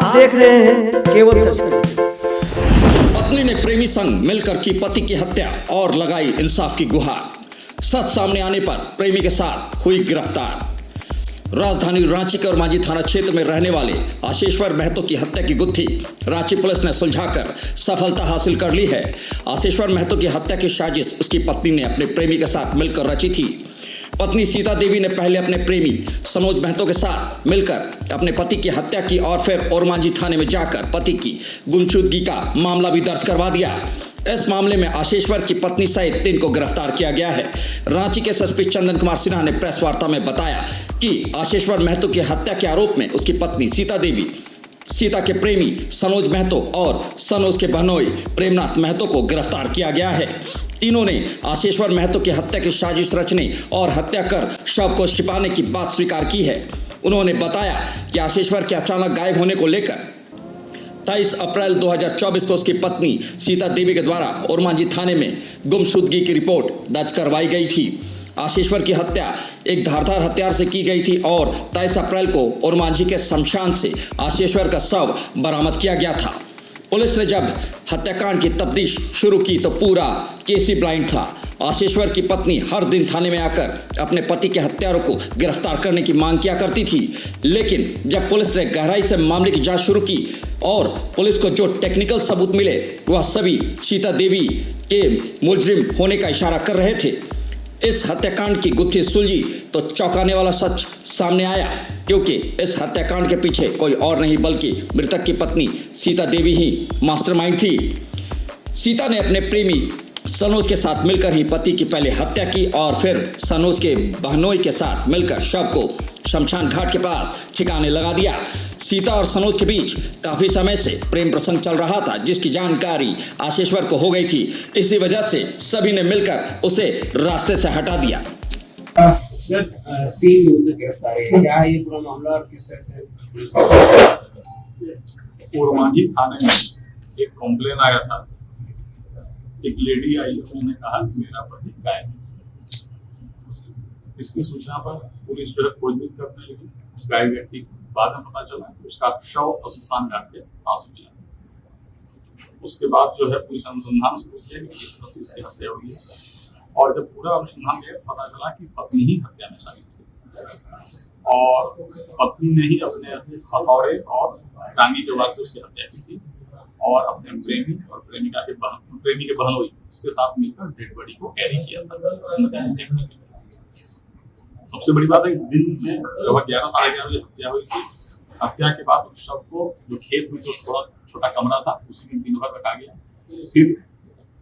आप देख रहे हैं केवल सच न्यूज। पत्नी ने प्रेमी संग मिलकर की पति की हत्या और लगाई इंसाफ की गुहार। सच सामने आने पर प्रेमी के साथ हुई गिरफ्तार। राजधानी रांची के ओरमांझी थाना क्षेत्र में रहने वाले आशीश्वर महतो की हत्या की गुत्थी रांची पुलिस ने सुलझाकर सफलता हासिल कर ली है। आशीश्वर महतो की हत्या की साजिश उसकी पत्नी ने अपने प्रेमी के साथ मिलकर रची थी। पत्नी सीता देवी ने पहले अपने प्रेमी सनोज महतो के साथ मिलकर अपने पति की हत्या की और फिर ओरमांझी थाने में जाकर पति की गुमशुदगी का मामला भी दर्ज करवा दिया। इस मामले में आशीश्वर की पत्नी सहित 3 को गिरफ्तार किया गया है। रांची के एसपी चंदन कुमार सिन्हा ने प्रेस वार्ता में बताया कि आशीश्वर महतो की हत्या के आरोप में उसकी पत्नी सीता देवी, सीता के प्रेमी सनोज महतो और सनोज के बहनोई प्रेमनाथ महतो को गिरफ्तार किया गया है। तीनों ने आशीश्वर महतो की हत्या की साजिश रचने और हत्या कर शव को छिपाने की बात स्वीकार की है। उन्होंने बताया कि आशीश्वर के अचानक गायब होने को लेकर 23 अप्रैल 2024 को उसकी पत्नी सीता देवी के द्वारा ओरमांझी थाने में गुमशुदगी की रिपोर्ट दर्ज करवाई गई थी। आशीश्वर की हत्या एक धारदार हथियार से की गई थी और 23 अप्रैल को ओरमांझी के शमशान से आशीश्वर का शव बरामद किया गया था। पुलिस ने जब हत्याकांड की तफ्तीश शुरू की तो पूरा केस ही ब्लाइंड था। आशीश्वर की पत्नी हर दिन थाने में आकर अपने पति के हत्यारों को गिरफ्तार करने की मांग किया करती थी, लेकिन जब पुलिस ने गहराई से मामले की जांच शुरू की और पुलिस को जो टेक्निकल सबूत मिले वह सभी सीता देवी के मुलजिम होने का इशारा कर रहे थे। इस हत्याकांड की गुत्थी सुलझी तो चौंकाने वाला सच सामने आया, क्योंकि इस हत्याकांड के पीछे कोई और नहीं बल्कि मृतक की पत्नी सीता देवी ही मास्टरमाइंड थी। सीता ने अपने प्रेमी सनोज के साथ मिलकर ही पति की पहले हत्या की और फिर सनोज के बहनोई के साथ मिलकर शव को शमशान घाट के पास ठिकाने लगा दिया। सीता और सनोज के बीच काफी समय से प्रेम प्रसंग चल रहा था, जिसकी जानकारी आशीश्वर को हो गई थी। इसी वजह से सभी ने मिलकर उसे रास्ते से हटा दिया। 3 लोग गिरफ्तार है, क्या है ये पूरा मामला और किस तरह से? ओरमांझी थाने में एक कॉम्प्लेन आया था। एक लेडी आई, उन्होंने कहा कि मेरा पति गायब है। इसकी सूचना पर पुलिस जो है खोजबीन करने लगी उस गायब व्यक्ति को। बाद में पता चला कि उसका शव शमशान घाट के पास मिला। उसके बाद जो है पुलिस अनुसंधान शुरू किया कि किस तरह से इसकी हत्या हुई है, और जब पूरा अनुसंधान किया पता चला कि पत्नी ही हत्या में शामिल थी और पत्नी ने ही अपने हथौड़े और टांगी के वार से उसकी हत्या की थी और अपने प्रेमी और प्रेमिका के प्रेमी के बहनोई इसके साथ मिलकर डेड बॉडी को कैरी किया था। सबसे बड़ी बात है दिन में लगभग 11 साढ़े 11 बजे हत्या हुई थी। हत्या के बाद उस शव को जो खेत में जो थोड़ा छोटा कमरा था उसी में दिन भर रखा गया। फिर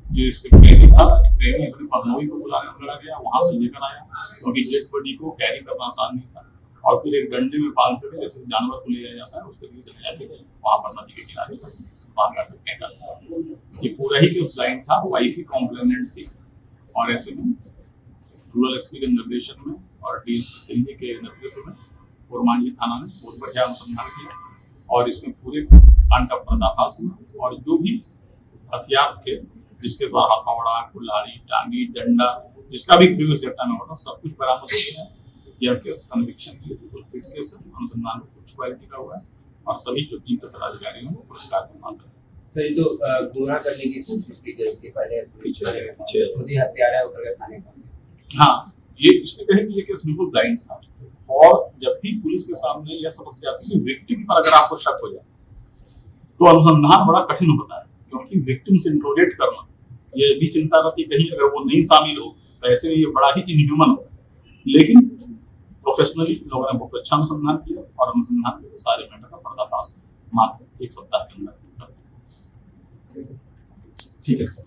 जो इसके प्रेमी था, प्रेमी अपने बहनोई को बुलाने पड़ा गया, वहां से लेकर आया क्योंकि डेड बॉडी को कैरी करना आसान नहीं था, और फिर एक डंडे में बांध कर जैसे जानवर को ले जाया जाता है उस तरीके से ले जाके वहां पर नदी के किनारे शमशान घाट में फेंका। ये पूरा ही केस ब्लाइंड था, वाइफ ही कॉम्प्लेनेंट थी, और ऐसे में रूरल एसपी के निर्देशन में और डीएसपी सिंह के नेतृत्व में ओरमांझी थाना ने बहुत बढ़िया अनुसंधान किया और इसमें पूरे कांड का पर्दाफाश हुआ और जो भी हथियार थे जिसके द्वारा हथौड़ा, कुल्हाड़ी, टांगी, डंडा, जिसका भी प्रयोग इस घटना में होता सब कुछ बरामद हो गया है। यह केस कन्विक्शन के लिए बिल्कुल फिट केस है। अनुसंधान में उच्च क्वालिटी का हुआ है और सभी जो टीम के पदाधिकारियों को पुरस्कार भी पात्र है। तो ये तो गुनाह करने की कोशिश की गई थी, पहले खुद ही हत्यारा होकर के थाने पहुंचे। हाँ, ये इसमें कहें कि ये केस बिल्कुल ब्लाइंड था और जब भी पुलिस के सामने यह समस्या आती है कि विक्टिम पर अगर आपको शक हो जाए तो अनुसंधान बड़ा कठिन होता है, क्योंकि विक्टिम से इंट्रोगेट करना ये भी चिंता रहती है कहीं अगर वो नहीं शामिल हो तो ऐसे में ये बड़ा ही इनह्यूमन होता है। लेकिन प्रोफेशनली लोगों ने बहुत अच्छा अनुसंधान किया और अनुसंधान के सारे मैटर का पर्दाफाश मात्र 1 सप्ताह के अंदर। ठीक है सर।